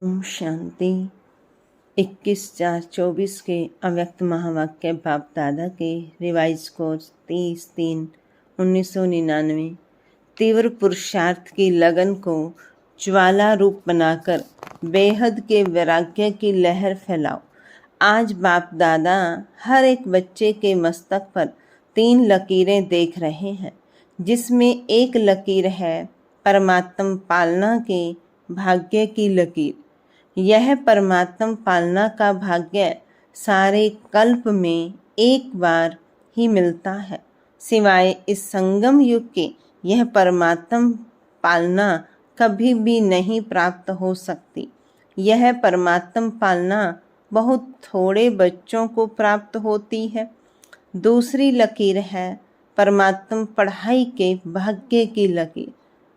ओम शांति। 21/4/24 के अव्यक्त महावाक्य बाप दादा के रिवाइज कोर्स 30/3/1999। तीव्र पुरुषार्थ की लगन को ज्वाला रूप बनाकर बेहद के वैराग्य की लहर फैलाओ। आज बाप दादा हर एक बच्चे के मस्तक पर 3 लकीरें देख रहे हैं, जिसमें एक लकीर है परमात्म पालना के भाग्य की लकीर। यह परमात्म पालना का भाग्य सारे कल्प में एक बार ही मिलता है। सिवाय इस संगम युग के यह परमात्म पालना कभी भी नहीं प्राप्त हो सकती। यह परमात्म पालना बहुत थोड़े बच्चों को प्राप्त होती है। दूसरी लकीर है परमात्म पढ़ाई के भाग्य की लकीर।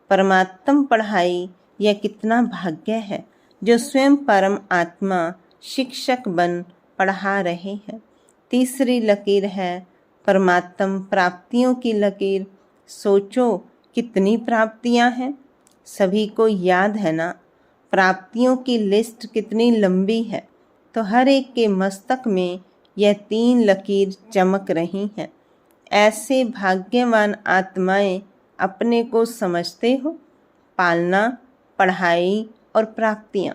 परमात्म पढ़ाई यह कितना भाग्य है जो स्वयं परम आत्मा शिक्षक बन पढ़ा रहे हैं। तीसरी लकीर है परमात्म प्राप्तियों की लकीर। सोचो कितनी प्राप्तियां हैं, सभी को याद है ना? प्राप्तियों की लिस्ट कितनी लंबी है। तो हर एक के मस्तक में यह 3 लकीर चमक रही हैं। ऐसे भाग्यवान आत्माएं अपने को समझते हो? पालना, पढ़ाई और प्राप्तियां,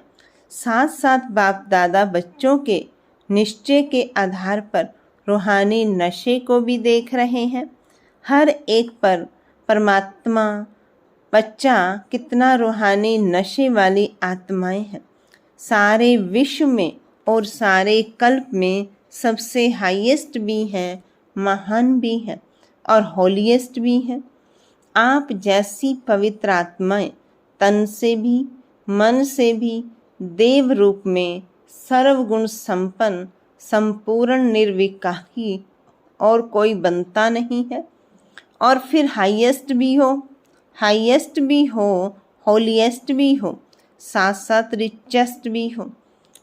साथ साथ बाप दादा बच्चों के निश्चय के आधार पर रूहानी नशे को भी देख रहे हैं। हर एक पर परमात्मा बच्चा कितना रूहानी नशे वाली आत्माएं हैं। सारे विश्व में और सारे कल्प में सबसे हाईएस्ट भी हैं, महान भी हैं और होलीएस्ट भी हैं। आप जैसी पवित्र आत्माएं तन से भी मन से भी देव रूप में सर्वगुण संपन्न संपूर्ण निर्विकारी और कोई बनता नहीं है। और फिर हाईएस्ट भी हो, होलीएस्ट भी हो, साथ साथ रिचेस्ट भी हो।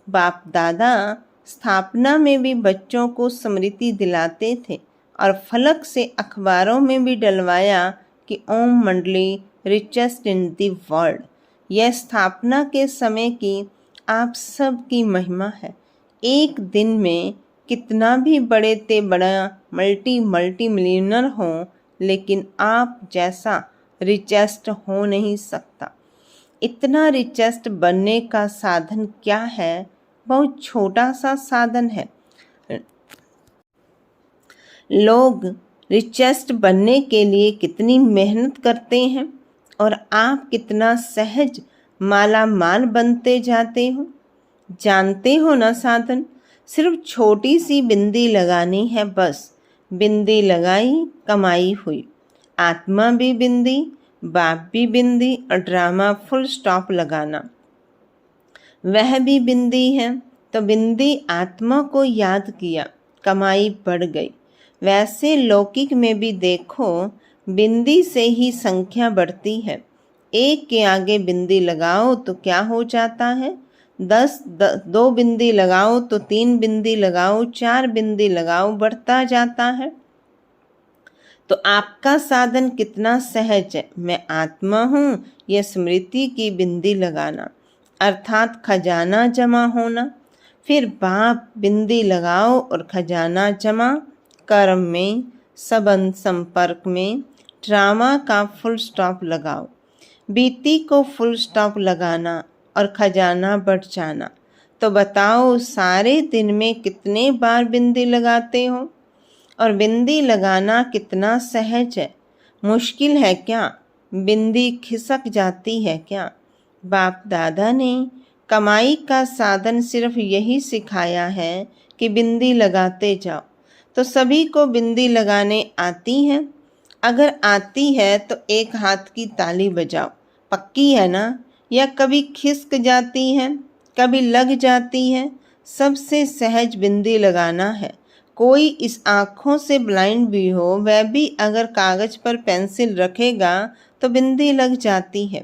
बाप दादा स्थापना में भी बच्चों को स्मृति दिलाते थे और फलक से अखबारों में भी डलवाया कि ओम मंडली रिचेस्ट इन द वर्ल्ड। यह स्थापना के समय की आप सब की महिमा है। एक दिन में कितना भी बड़े ते बड़ा मल्टी मिलियनर हो, लेकिन आप जैसा रिचेस्ट हो नहीं सकता। इतना रिचेस्ट बनने का साधन क्या है? बहुत छोटा सा साधन है। लोग रिचेस्ट बनने के लिए कितनी मेहनत करते हैं और आप कितना सहज माला माल बनते जाते हो। जानते हो ना साधन? सिर्फ छोटी सी बिंदी लगानी है, बस। बिंदी लगाई, कमाई हुई। आत्मा भी बिंदी, बाप भी बिंदी और ड्रामा फुल स्टॉप लगाना, वह भी बिंदी है। तो बिंदी आत्मा को याद किया, कमाई बढ़ गई। वैसे लौकिक में भी देखो, बिंदी से ही संख्या बढ़ती है। एक के आगे बिंदी लगाओ तो क्या हो जाता है? 2 बिंदी लगाओ तो 3 बिंदी लगाओ, 4 बिंदी लगाओ, बढ़ता जाता है। तो आपका साधन कितना सहज है। मैं आत्मा हूँ, यह स्मृति की बिंदी लगाना, अर्थात खजाना जमा होना। फिर बाप बिंदी लगाओ और खजाना जमा। कर्म में, संबंध संपर्क में ड्रामा का फुल स्टॉप लगाओ। बीती को फुल स्टॉप लगाना और खजाना बढ़ जाना। तो बताओ सारे दिन में कितने बार बिंदी लगाते हो? और बिंदी लगाना कितना सहज है। मुश्किल है क्या? बिंदी खिसक जाती है क्या? बाप दादा ने कमाई का साधन सिर्फ यही सिखाया है कि बिंदी लगाते जाओ। तो सभी को बिंदी लगाने आती है? अगर आती है तो एक हाथ की ताली बजाओ, पक्की है ना? या कभी खिसक जाती है, कभी लग जाती है? सबसे सहज बिंदी लगाना है। कोई इस आँखों से ब्लाइंड भी हो, वह भी अगर कागज पर पेंसिल रखेगा तो बिंदी लग जाती है।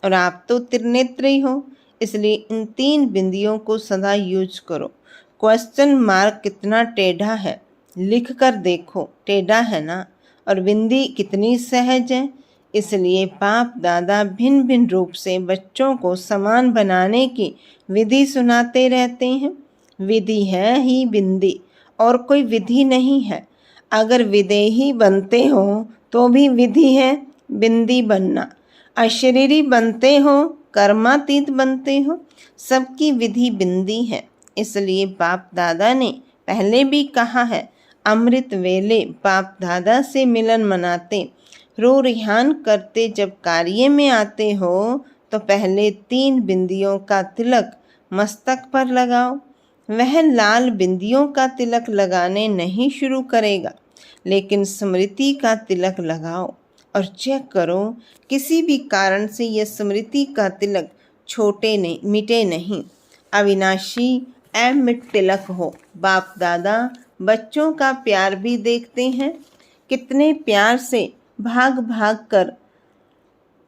और आप तो त्रिनेत्र ही हो, इसलिए इन 3 बिंदियों को सदा यूज करो। क्वेश्चन मार्क कितना टेढ़ा है, लिख कर देखो, टेढ़ा है ना? और बिंदी कितनी सहज है। इसलिए बाप दादा भिन्न भिन्न रूप से बच्चों को समान बनाने की विधि सुनाते रहते हैं। विधि है ही बिंदी, और कोई विधि नहीं है। अगर विदेही बनते हो तो भी विधि है बिंदी बनना। अशरीरी बनते हो, कर्मातीत बनते हो, सबकी विधि बिंदी है। इसलिए बाप दादा ने पहले भी कहा है, अमृत वेले बाप दादा से मिलन मनाते, रो रिहान करते जब कार्य में आते हो तो पहले 3 बिंदियों का तिलक मस्तक पर लगाओ। वह लाल बिंदियों का तिलक लगाने नहीं शुरू करेगा, लेकिन स्मृति का तिलक लगाओ और चेक करो किसी भी कारण से यह स्मृति का तिलक मिटे नहीं, अविनाशी अमिट तिलक हो। बाप दादा बच्चों का प्यार भी देखते हैं, कितने प्यार से भाग भाग कर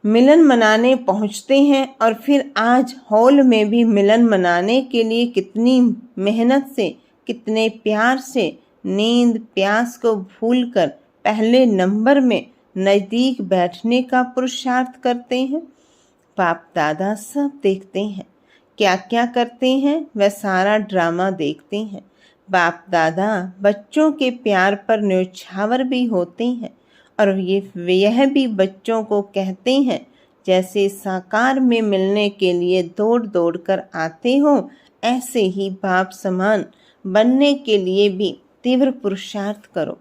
मिलन मनाने पहुंचते हैं, और फिर आज हॉल में भी मिलन मनाने के लिए कितनी मेहनत से, कितने प्यार से नींद प्यास को भूलकर पहले नंबर में नज़दीक बैठने का पुरुषार्थ करते हैं। बाप दादा सब देखते हैं, क्या क्या करते हैं वह सारा ड्रामा देखते हैं। बाप दादा बच्चों के प्यार पर न्यौछावर भी होते हैं, और यह भी बच्चों को कहते हैं, जैसे साकार में मिलने के लिए दौड़ दौड़ कर आते हो, ऐसे ही बाप समान बनने के लिए भी तीव्र पुरुषार्थ करो।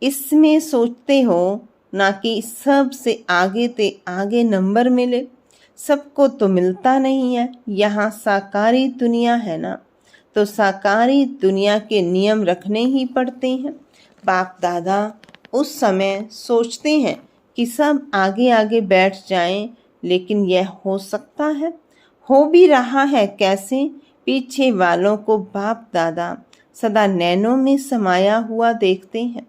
इसमें सोचते हो ना कि सबसे आगे नंबर मिले, सबको तो मिलता नहीं है। यहाँ साकारी दुनिया है ना, तो साकारी दुनिया के नियम रखने ही पड़ते हैं। बाप दादा उस समय सोचते हैं कि सब आगे आगे बैठ जाएं, लेकिन यह हो सकता है, हो भी रहा है कैसे? पीछे वालों को बाप दादा सदा नैनों में समाया हुआ देखते हैं,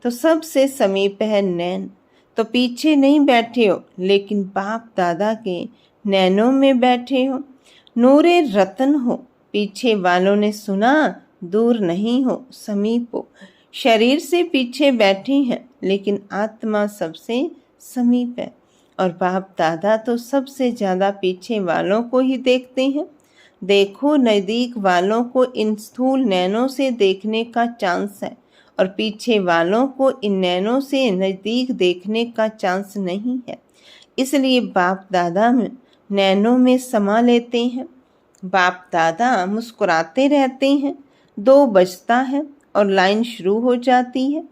तो सबसे समीप है नैन, तो पीछे नहीं बैठे हो, लेकिन बाप दादा के नैनों में बैठे हो। नूरे रतन हो, पीछे वालों ने सुना, दूर नहीं हो, समीप हो। शरीर से पीछे बैठे हैं, लेकिन आत्मा सबसे समीप है, और बाप दादा तो सबसे ज़्यादा पीछे वालों को ही देखते हैं। देखो, नज़दीक वालों को इन स्थूल नैनों से देखने का चांस है, और पीछे वालों को इन नैनों से नज़दीक देखने का चांस नहीं है। इसलिए बाप दादा नैनों में समा लेते हैं। बाप दादा मुस्कुराते रहते हैं। 2 बजता है और लाइन शुरू हो जाती है।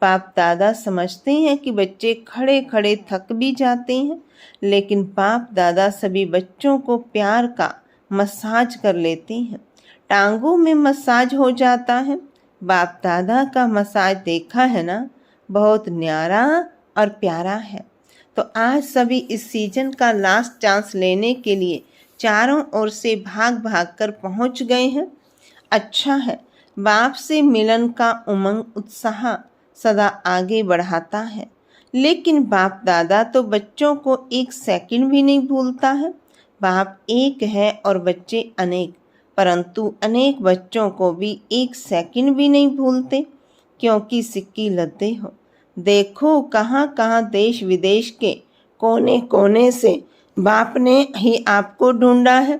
बाप दादा समझते हैं कि बच्चे खड़े खड़े थक भी जाते हैं, लेकिन बाप दादा सभी बच्चों को प्यार का मसाज कर लेते हैं। टांगों में मसाज हो जाता है। बाप दादा का मसाज देखा है ना, बहुत न्यारा और प्यारा है। तो आज सभी इस सीजन का लास्ट चांस लेने के लिए चारों ओर से भाग भाग कर पहुंच गए हैं। अच्छा है, बाप से मिलन का उमंग उत्साह सदा आगे बढ़ाता है, लेकिन बाप दादा तो बच्चों को 1 सेकंड भी नहीं भूलता है। बाप एक है और बच्चे अनेक, परंतु अनेक बच्चों को भी 1 सेकंड भी नहीं भूलते, क्योंकि सिक्की लद्दे हो। देखो, कहाँ कहाँ देश विदेश के कोने कोने से बाप ने ही आपको ढूंढा है।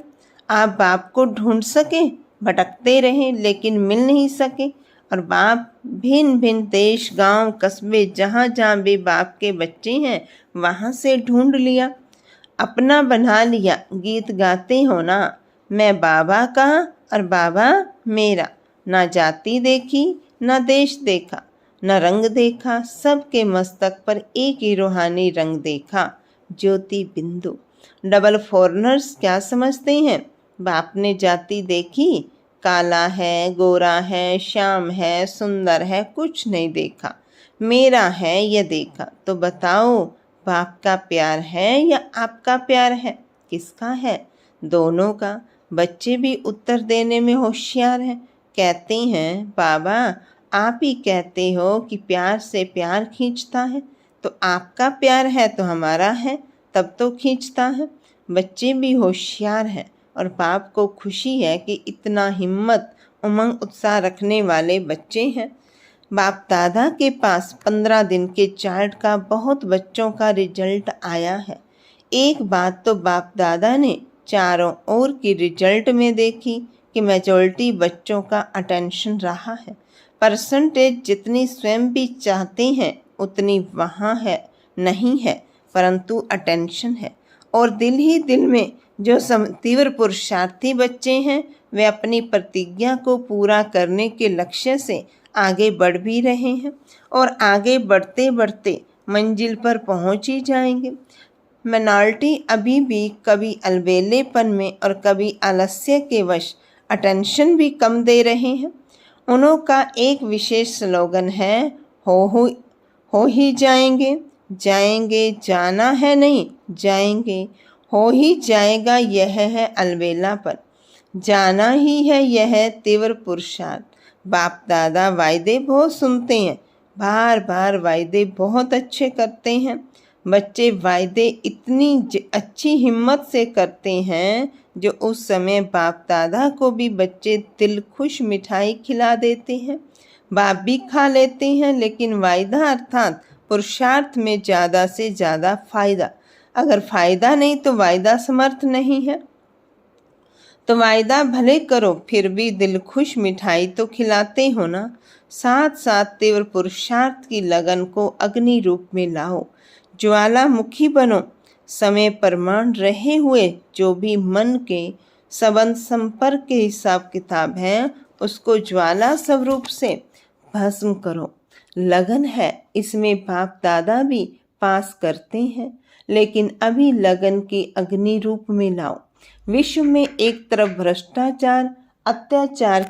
आप बाप को ढूंढ सके, भटकते रहे लेकिन मिल नहीं सके, और बाप भिन्न भिन्न देश, गांव, कस्बे, जहाँ जहाँ भी बाप के बच्चे हैं वहाँ से ढूंढ लिया, अपना बना लिया। गीत गाते हो ना, मैं बाबा का और बाबा मेरा। ना जाति देखी, ना देश देखा, न रंग देखा, सबके मस्तक पर एक ही रूहानी रंग देखा, ज्योति बिंदु। डबल फॉरनर्स क्या समझते हैं? बाप ने जाति देखी, काला है, गोरा है, श्याम है, सुंदर है, कुछ नहीं देखा, मेरा है यह देखा। तो बताओ, बाप का प्यार है या आपका प्यार है? किसका है? दोनों का। बच्चे भी उत्तर देने में होशियार हैं। कहते हैं, बाबा आप ही कहते हो कि प्यार से प्यार खींचता है, तो आपका प्यार है तो हमारा है, तब तो खींचता है। बच्चे भी होशियार हैं, और बाप को खुशी है कि इतना हिम्मत, उमंग, उत्साह रखने वाले बच्चे हैं। बाप दादा के पास 15 दिन के चार्ट का बहुत बच्चों का रिजल्ट आया है। एक बात तो बाप दादा ने चारों ओर की रिजल्ट में देखी कि मेजॉरिटी बच्चों का अटेंशन रहा है। परसेंटेज जितनी स्वयं भी चाहते हैं उतनी वहाँ है नहीं है, परंतु अटेंशन है। और दिल ही दिल में जो तीव्र पुरुषार्थी बच्चे हैं वे अपनी प्रतिज्ञा को पूरा करने के लक्ष्य से आगे बढ़ भी रहे हैं और आगे बढ़ते बढ़ते मंजिल पर पहुंच ही जाएंगे। माइनॉरिटी अभी भी कभी अलबेलेपन में और कभी आलस्य के वश अटेंशन भी कम दे रहे हैं। उन्हों का एक विशेष स्लोगन है, हो ही जाएंगे, जाएंगे, जाना है नहीं, जाएंगे, हो ही जाएगा, यह है अलबेलापन, जाना ही है, यह है तीव्र पुरुषार्थ। बाप दादा वायदे बहुत सुनते हैं, बार बार वायदे बहुत अच्छे करते हैं। बच्चे वायदे इतनी अच्छी हिम्मत से करते हैं जो उस समय बाप दादा को भी बच्चे दिल खुश मिठाई खिला देते हैं। बाप भी खा लेते हैं, लेकिन वायदा अर्थात पुरुषार्थ में ज़्यादा से ज़्यादा फायदा। अगर फायदा नहीं तो वायदा समर्थ नहीं है। तो वायदा भले करो, फिर भी दिल खुश मिठाई तो खिलाते हो ना। साथ साथ तीव्र पुरुषार्थ की लगन को अग्नि रूप में लाओ, ज्वालामुखी बनो। समय प्रमाण रहे हुए जो भी मन के संबंध संपर्क के हिसाब किताब है उसको ज्वाला स्वरूप से भस्म करो। लगन है, इसमें बाप दादा भी पास करते हैं, लेकिन अभी लगन की अग्नि रूप में लाओ। विश्व में एक तरफ भ्रष्टाचार अत्याचार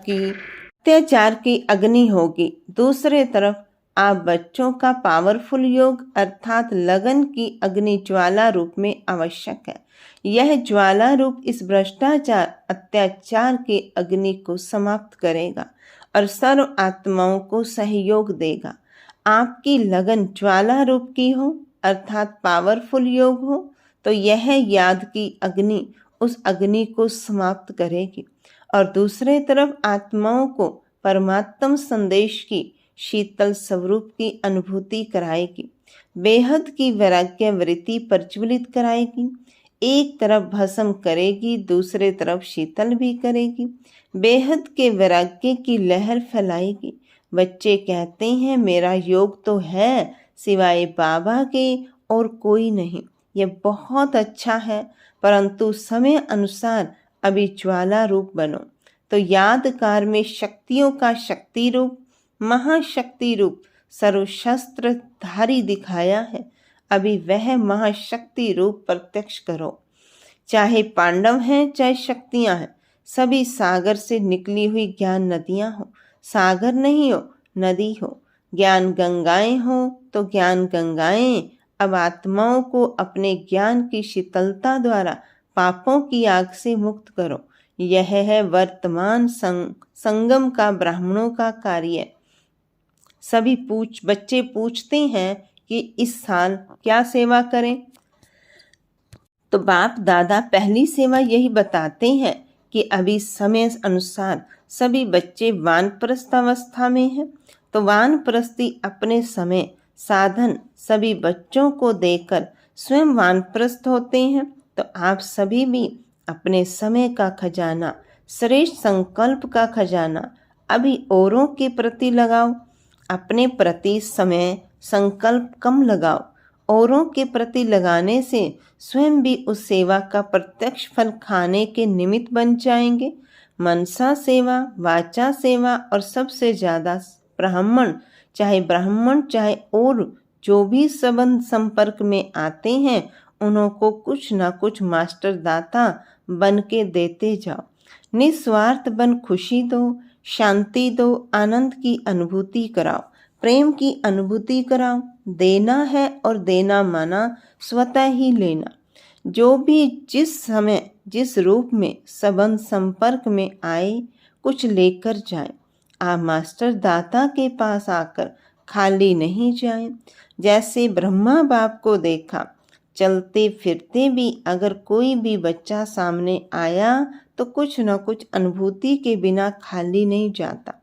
की अग्नि होगी, दूसरे तरफ आप बच्चों का पावरफुल योग अर्थात लगन की अग्नि ज्वाला रूप में आवश्यक है। यह ज्वाला रूप इस भ्रष्टाचार अत्याचार की अग्नि को समाप्त करेगा और सर्व आत्माओं को सहयोग देगा। आपकी लगन ज्वाला रूप की हो अर्थात पावरफुल योग हो तो यह याद की अग्नि उस अग्नि को समाप्त करेगी और दूसरे तरफ आत्माओं को परमात्म संदेश की शीतल स्वरूप की अनुभूति कराएगी, बेहद की वैराग्य वृत्ति प्रज्वलित कराएगी। एक तरफ भस्म करेगी, दूसरे तरफ शीतल भी करेगी, बेहद के वैराग्य की लहर फैलाएगी। बच्चे कहते हैं मेरा योग तो है सिवाय बाबा के और कोई नहीं। यह बहुत अच्छा है, परंतु समय अनुसार अभी ज्वाला रूप बनो। तो यादकार में शक्तियों का शक्ति रूप महाशक्ति रूप सर्वशस्त्रधारी दिखाया है। अभी वह महाशक्ति रूप प्रत्यक्ष करो। चाहे पांडव हैं चाहे शक्तियां हैं, सभी सागर से निकली हुई ज्ञान नदियां हो। सागर नहीं हो नदी हो, ज्ञान गंगाएं हो तो ज्ञान गंगाएं। अब आत्माओं को अपने ज्ञान की शीतलता द्वारा पापों की आग से मुक्त करो। यह है वर्तमान संगम का ब्राह्मणों का कार्य। सभी बच्चे पूछते हैं कि इस साल क्या सेवा करें, तो बाप दादा पहली सेवा यही बताते हैं कि अभी समय अनुसार सभी बच्चे वानप्रस्थ अवस्था में हैं, तो वानप्रस्थी अपने समय साधन सभी बच्चों को देकर स्वयं वानप्रस्थ होते हैं। तो आप सभी भी अपने समय का खजाना, श्रेष्ठ संकल्प का खजाना अभी औरों के प्रति लगाओ। अपने प्रति समय संकल्प कम लगाओ। औरों के प्रति लगाने से स्वयं भी उस सेवा का प्रत्यक्ष फल खाने के निमित्त बन जाएंगे। मनसा सेवा, वाचा सेवा और सबसे ज़्यादा ब्राह्मण चाहे और जो भी संबंध संपर्क में आते हैं उन्हों को कुछ ना कुछ मास्टर दाता बन के देते जाओ। निस्वार्थ बन खुशी दो, शांति दो, आनंद की अनुभूति कराओ, प्रेम की अनुभूति कराओ। देना है और देना माना स्वतः ही लेना। जो भी जिस समय जिस रूप में संबंध संपर्क में आए कुछ लेकर जाए। आप मास्टर दाता के पास आकर खाली नहीं जाए। जैसे ब्रह्मा बाप को देखा, चलते फिरते भी अगर कोई भी बच्चा सामने आया तो कुछ न कुछ अनुभूति के बिना खाली नहीं जाता।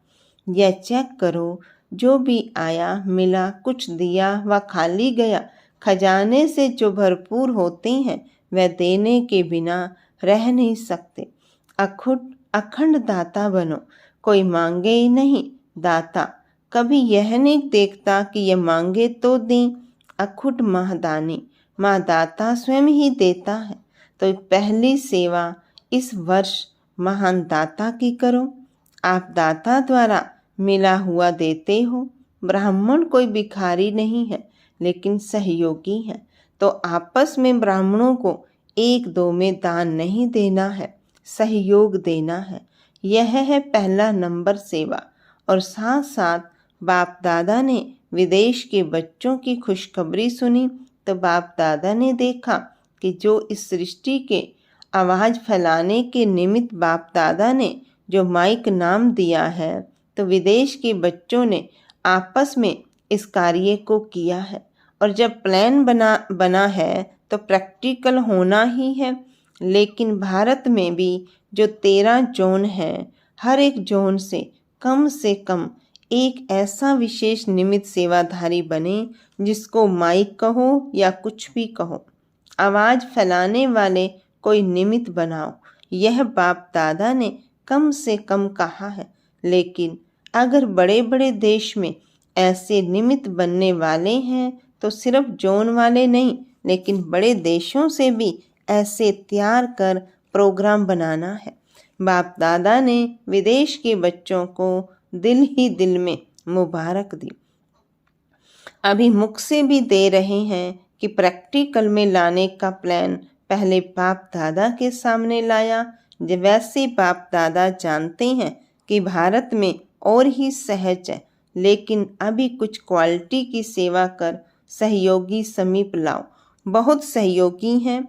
यह चेक करो जो भी आया मिला कुछ दिया व खाली गया। खजाने से जो भरपूर होते हैं वह देने के बिना रह नहीं सकते। अखंड दाता बनो, कोई मांगे ही नहीं। दाता कभी यह नहीं देखता कि यह मांगे तो दें। अखुट महादानी, माँ दाता स्वयं ही देता है। तो पहली सेवा इस वर्ष महान दाता की करो। आप दाता द्वारा मिला हुआ देते हो। ब्राह्मण कोई भिखारी नहीं है लेकिन सहयोगी है। तो आपस में ब्राह्मणों को एक दो में दान नहीं देना है, सहयोग देना है। यह है पहला नंबर सेवा। और साथ साथ बाप दादा ने विदेश के बच्चों की खुशखबरी सुनी तो बाप दादा ने देखा कि जो इस सृष्टि के आवाज़ फैलाने के निमित्त बाप दादा ने जो माइक नाम दिया है, तो विदेश के बच्चों ने आपस में इस कार्य को किया है। और जब प्लान बना है तो प्रैक्टिकल होना ही है। लेकिन भारत में भी जो 13 जोन हैं, हर एक जोन से कम एक ऐसा विशेष निमित्त सेवाधारी बने, जिसको माइक कहो या कुछ भी कहो, आवाज़ फैलाने वाले कोई निमित्त बनाओ। यह बाप दादा ने कम से कम कहा है। लेकिन अगर बड़े बड़े देश में ऐसे निमित्त बनने वाले हैं तो सिर्फ जोन वाले नहीं, लेकिन बड़े देशों से भी ऐसे तैयार कर प्रोग्राम बनाना है। बाप दादा ने विदेश के बच्चों को दिल ही दिल में मुबारक दी। अभी मुख से भी दे रहे हैं कि प्रैक्टिकल में लाने का प्लान पहले बाप दादा के सामने लाया। वैसे बाप दादा जानते हैं कि भारत में और ही सहज है, लेकिन अभी कुछ क्वालिटी की सेवा कर सहयोगी समीप लाओ। बहुत सहयोगी हैं,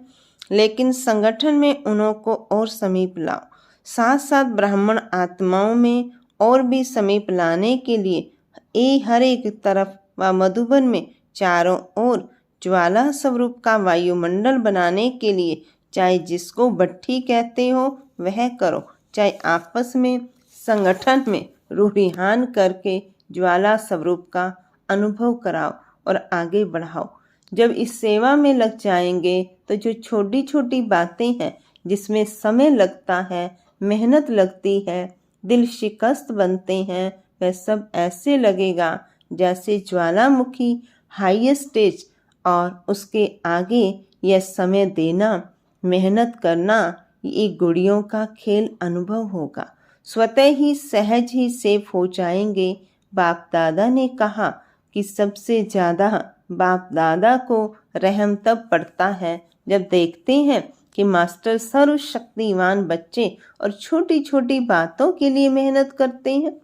लेकिन संगठन में उन्हों को और समीप लाओ। साथ साथ ब्राह्मण आत्माओं में और भी समीप लाने के लिए हर एक तरफ व मधुबन में चारों ओर ज्वाला स्वरूप का वायुमंडल बनाने के लिए चाहे जिसको भट्ठी कहते हो वह करो, चाहे आपस में संगठन में रूढ़िहान करके ज्वाला स्वरूप का अनुभव कराओ और आगे बढ़ाओ। जब इस सेवा में लग जाएंगे तो जो छोटी छोटी बातें हैं जिसमें समय लगता है, मेहनत लगती है, दिल शिकस्त बनते हैं, वह सब ऐसे लगेगा जैसे ज्वालामुखी हाई स्टेज और उसके आगे यह समय देना, मेहनत करना, ये गुड़ियों का खेल अनुभव होगा। स्वतः ही सहज ही सेफ हो जाएंगे। बाप दादा ने कहा कि सबसे ज़्यादा बाप दादा को रहम तब पड़ता है जब देखते हैं कि मास्टर सर्वशक्तिवान बच्चे और छोटी छोटी बातों के लिए मेहनत करते हैं।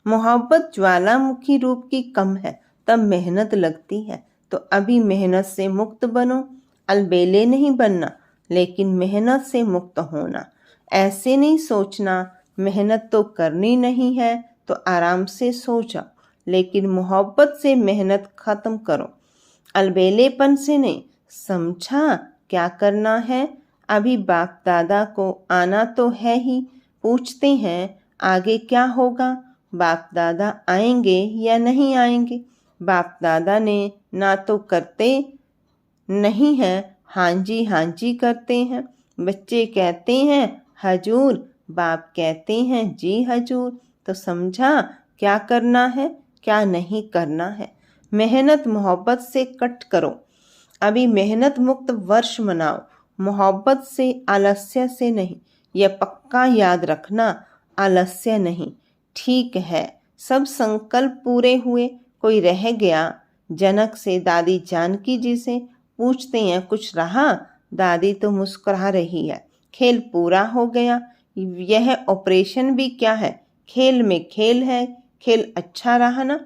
मोहब्बत ज्वालामुखी रूप की कम है, तब मेहनत लगती है। तो अभी मेहनत से मुक्त बनो, अलबेले नहीं बनना, लेकिन मेहनत से मुक्त होना। ऐसे नहीं सोचना मेहनत तो करनी नहीं है तो आराम से सो जाओ, लेकिन मोहब्बत से मेहनत खत्म करो, अलबेलेपन से नहीं। समझा क्या करना है? अभी बाप दादा को आना तो है ही। पूछते हैं आगे क्या होगा? बाप दादा आएंगे या नहीं आएंगे? बाप दादा ने ना तो करते नहीं है, हाँ जी करते हैं। बच्चे कहते हैं हजूर, बाप कहते हैं जी हजूर। तो समझा क्या करना है, क्या नहीं करना है। मेहनत मोहब्बत से कट करो। अभी मेहनत मुक्त वर्ष मनाओ, मोहब्बत से, आलस्य से नहीं। यह पक्का याद रखना, आलस्य नहीं। ठीक है, सब संकल्प पूरे हुए, कोई रह गया? जनक से दादी जानकी जी से पूछते हैं कुछ रहा? दादी तो मुस्कुरा रही है। खेल पूरा हो गया। यह ऑपरेशन भी क्या है, खेल में खेल है। खेल अच्छा रहा ना?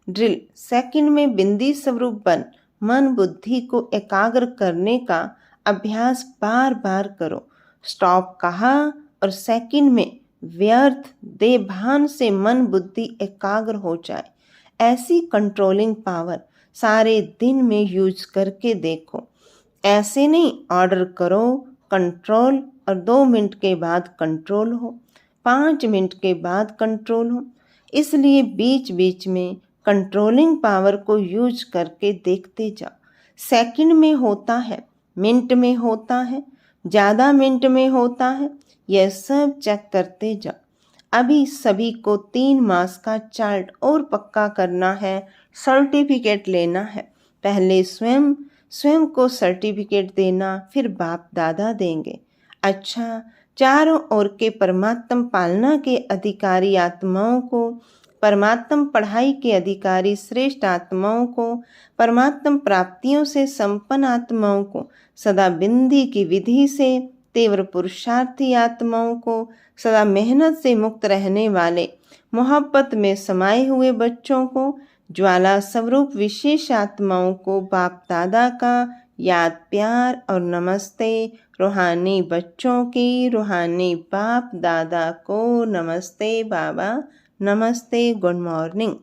ड्रिल सेकंड में बिंदी स्वरूप बन। मन बुद्धि को एकाग्र करने का अभ्यास बार बार करो। स्टॉप कहा और सेकंड में व्यर्थ देभान से मन बुद्धि एकाग्र हो जाए। ऐसी कंट्रोलिंग पावर सारे दिन में यूज करके देखो। ऐसे नहीं ऑर्डर करो कंट्रोल और 2 मिनट के बाद कंट्रोल हो, 5 मिनट के बाद कंट्रोल हो। इसलिए बीच बीच में कंट्रोलिंग पावर को यूज करके देखते जाओ। सेकंड में होता है, मिनट में होता है, ज़्यादा मिनट में होता है, यह सब चेक करते जाओ। अभी सभी को 3 मास का चार्ट और पक्का करना है, सर्टिफिकेट लेना है। पहले स्वयं को सर्टिफिकेट देना, फिर बाप दादा देंगे। अच्छा, चारों ओर के परमात्म पालना के अधिकारी आत्माओं को, परमात्म पढ़ाई के अधिकारी श्रेष्ठ आत्माओं को, परमात्म प्राप्तियों से संपन्न आत्माओं को, सदा बिंदी की विधि से तीव्र पुरुषार्थी आत्माओं को, सदा मेहनत से मुक्त रहने वाले मोहब्बत में समाये हुए बच्चों को, ज्वाला स्वरूप विशेष आत्माओं को बाप दादा का याद प्यार और नमस्ते। रूहानी बच्चों की रूहानी बाप दादा को नमस्ते बाबा, नमस्ते, गुड मॉर्निंग।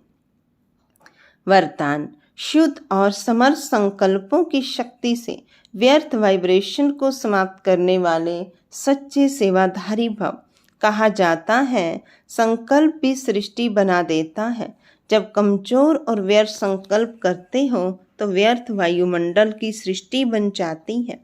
वरदान: शुद्ध और समर्थ संकल्पों की शक्ति से व्यर्थ वाइब्रेशन को समाप्त करने वाले सच्चे सेवाधारी भव। कहा जाता है संकल्प भी सृष्टि बना देता है। जब कमजोर और व्यर्थ संकल्प करते हो तो व्यर्थ वायुमंडल की सृष्टि बन जाती है।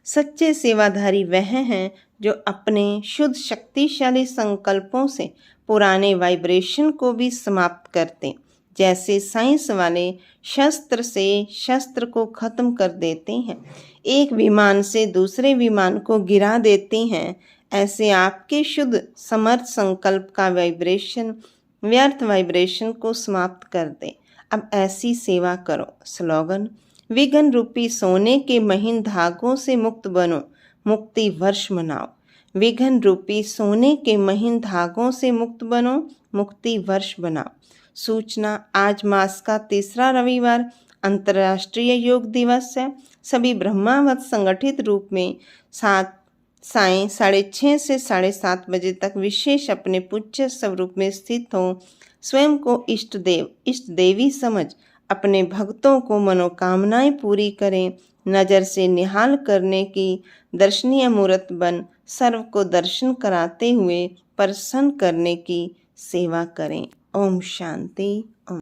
सच्चे सेवाधारी वह हैं जो अपने शुद्ध शक्तिशाली संकल्पों से पुराने वाइब्रेशन को भी समाप्त करते, जैसे साइंस वाले शस्त्र से शस्त्र को खत्म कर देते हैं, एक विमान से दूसरे विमान को गिरा देते हैं। ऐसे आपके शुद्ध समर्थ संकल्प का वाइब्रेशन व्यर्थ वाइब्रेशन को समाप्त कर दे। अब ऐसी सेवा करो। स्लोगन: विघ्न रूपी सोने के महीन धागों से मुक्त बनो, मुक्ति वर्ष मनाओ। विघ्न रूपी सोने के महीन धागों से मुक्त बनो, मुक्ति वर्ष बनाओ। सूचना: आज मास का तीसरा रविवार अंतर्राष्ट्रीय योग दिवस है। सभी ब्रह्मावत संगठित रूप में सायं 6:30 से 7:30 बजे तक विशेष अपने पूज्य स्वरूप में स्थित हो। स्वयं को इष्ट देव इष्ट देवी समझ अपने भक्तों को मनोकामनाएं पूरी करें। नज़र से निहाल करने की दर्शनीय मूर्त बन सर्व को दर्शन कराते हुए प्रसन्न करने की सेवा करें। ओम शांति। ओम